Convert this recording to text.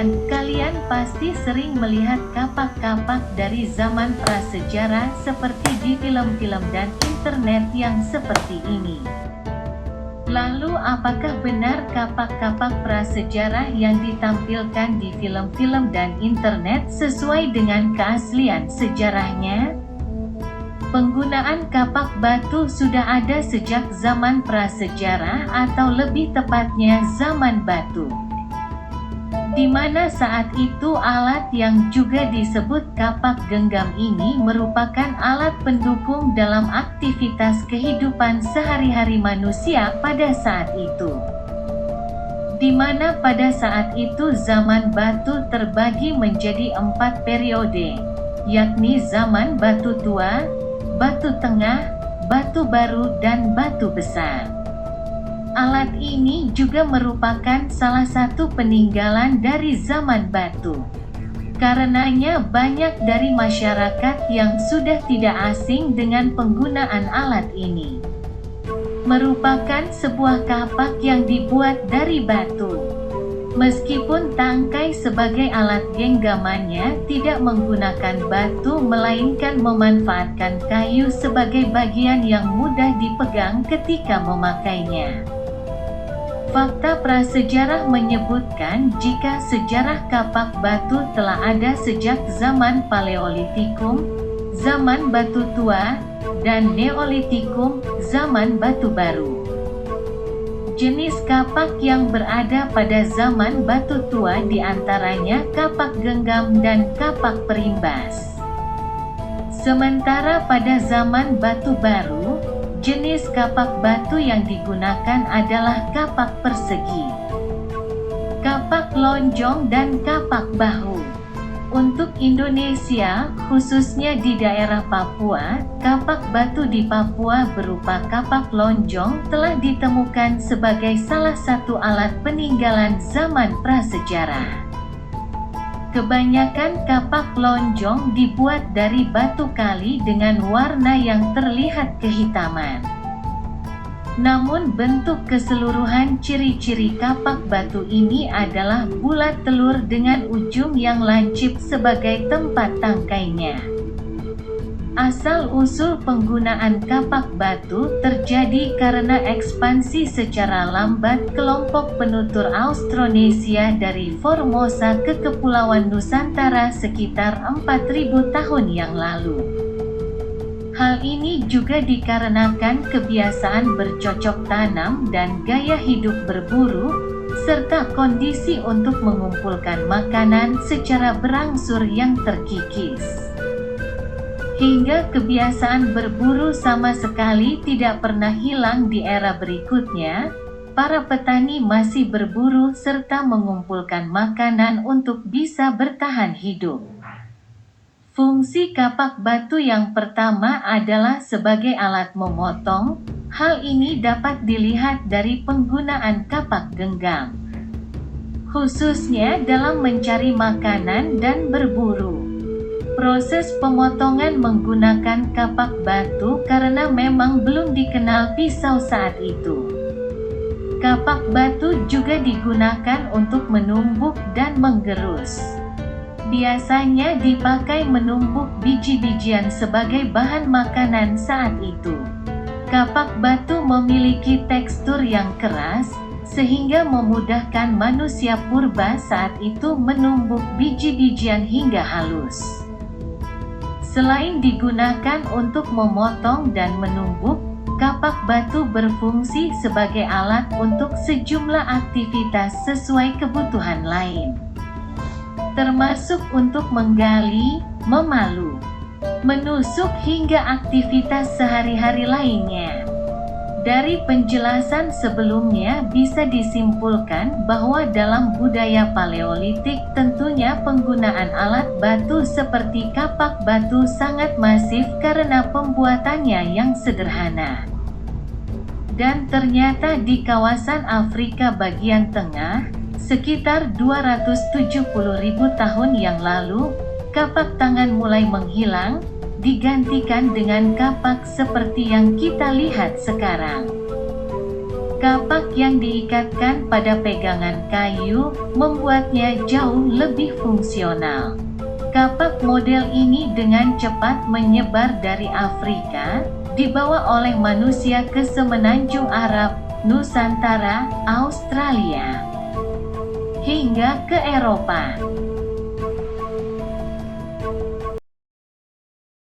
sekalian, kalian pasti sering melihat kapak-kapak dari zaman prasejarah seperti di film-film dan internet yang seperti ini. Lalu apakah benar kapak-kapak prasejarah yang ditampilkan di film-film dan internet sesuai dengan keaslian sejarahnya? Penggunaan kapak batu sudah ada sejak zaman prasejarah atau lebih tepatnya zaman batu, di mana saat itu alat yang juga disebut kapak genggam ini merupakan alat pendukung dalam aktivitas kehidupan sehari-hari manusia pada saat itu. Di mana pada saat itu zaman batu terbagi menjadi 4 periode, yakni zaman batu tua, batu tengah, batu baru dan batu besar. Alat ini juga merupakan salah satu peninggalan dari zaman batu. Karenanya banyak dari masyarakat yang sudah tidak asing dengan penggunaan alat ini. Merupakan sebuah kapak yang dibuat dari batu. Meskipun tangkai sebagai alat genggamannya tidak menggunakan batu melainkan memanfaatkan kayu sebagai bagian yang mudah dipegang ketika memakainya. Fakta prasejarah menyebutkan jika sejarah kapak batu telah ada sejak zaman Paleolitikum, zaman batu tua, dan Neolitikum, zaman batu baru. Jenis kapak yang berada pada zaman batu tua diantaranya kapak genggam dan kapak perimbas. Sementara pada zaman batu baru, jenis kapak batu yang digunakan adalah kapak persegi, kapak lonjong dan kapak bahu. Untuk Indonesia, khususnya di daerah Papua, kapak batu di Papua berupa kapak lonjong telah ditemukan sebagai salah satu alat peninggalan zaman prasejarah. Kebanyakan kapak lonjong dibuat dari batu kali dengan warna yang terlihat kehitaman. Namun bentuk keseluruhan ciri-ciri kapak batu ini adalah bulat telur dengan ujung yang lancip sebagai tempat tangkainya. Asal-usul penggunaan kapak batu terjadi karena ekspansi secara lambat kelompok penutur Austronesia dari Formosa ke Kepulauan Nusantara sekitar 4.000 tahun yang lalu. Hal ini juga dikarenakan kebiasaan bercocok tanam dan gaya hidup berburu, serta kondisi untuk mengumpulkan makanan secara berangsur yang terkikis. Hingga kebiasaan berburu sama sekali tidak pernah hilang di era berikutnya, para petani masih berburu serta mengumpulkan makanan untuk bisa bertahan hidup. Fungsi kapak batu yang pertama adalah sebagai alat memotong. Hal ini dapat dilihat dari penggunaan kapak genggam, khususnya dalam mencari makanan dan berburu. Proses pemotongan menggunakan kapak batu karena memang belum dikenal pisau saat itu. Kapak batu juga digunakan untuk menumbuk dan menggerus. Biasanya dipakai menumbuk biji-bijian sebagai bahan makanan saat itu. Kapak batu memiliki tekstur yang keras, sehingga memudahkan manusia purba saat itu menumbuk biji-bijian hingga halus. Selain digunakan untuk memotong dan menumbuk, kapak batu berfungsi sebagai alat untuk sejumlah aktivitas sesuai kebutuhan lain, termasuk untuk menggali, memalu, menusuk hingga aktivitas sehari-hari lainnya. Dari penjelasan sebelumnya bisa disimpulkan bahwa dalam budaya Paleolitik tentunya penggunaan alat batu seperti kapak batu sangat masif karena pembuatannya yang sederhana. Dan ternyata di kawasan Afrika bagian tengah, sekitar 270.000 tahun yang lalu, kapak tangan mulai menghilang, digantikan dengan kapak seperti yang kita lihat sekarang. Kapak yang diikatkan pada pegangan kayu membuatnya jauh lebih fungsional. Kapak model ini dengan cepat menyebar dari Afrika, dibawa oleh manusia ke semenanjung Arab, Nusantara, Australia, hingga ke Eropa.